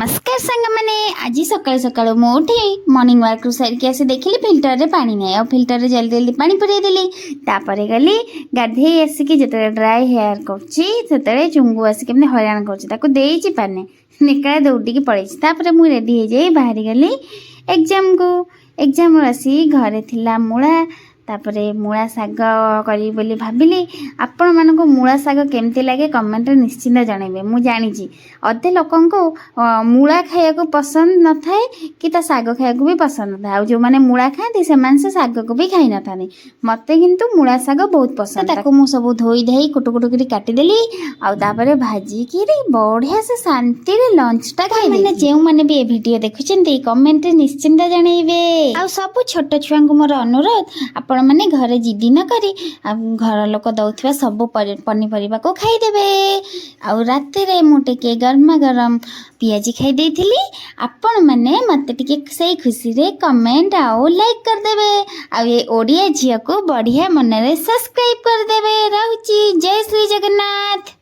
नमस्कार सांग मैंने आज सकाल सकाल मुझे मॉर्निंग वॉक सारिक आसी देखिली फिल्टर रे पानी नहीं आ फिल्टर रे जल्दी जल्दी पानी पुरे देली तापर गली गाधे आसिक जो ड्राई हेयर करते चुंगू आसिक हैरान कर पाने निकाला दौड़ी पड़े मुझे रेडी हो जाए बाहरी गली एग्जाम आसी घरे थिला मूला तापरे मूला शाग करी बोली भाविली आपण मानक मूला शाग केमती लगे कमेंट निश्चिंत जनइबे। मु जानी अधे लोक मूला खाया पसंद न थाए कि शाग खाया भी पसंद न था जो मैंने मूला खाती से शाग को भी खाई न था मत किंतु मूला शाग बहुत पसंद मु सब धोई धाई कुटु कुटु कर काटिदेली आउे भाजिक बढ़िया से शांति लंचटा खाई मैंने जो मैंने भी वीडियो देखुं कमेंट निश्चिंत जनइबे। आ सब छोट छुआ मोर अनुरोध आपण मैंने घरे जिद्दी न करी घर लोक दौथवा सब पनीपरिया को खाईदेवे। आउ रातिरे मुझे गरमा गरम पियाजी खाई देइथिली आपण मैंने मत टिके से खुशी रे कमेंट आउ लाइक करदेवे आ ये ओडिया झिया को बढ़िया मन रे सब्सक्राइब करदेवे। रहूची जय श्री जगन्नाथ।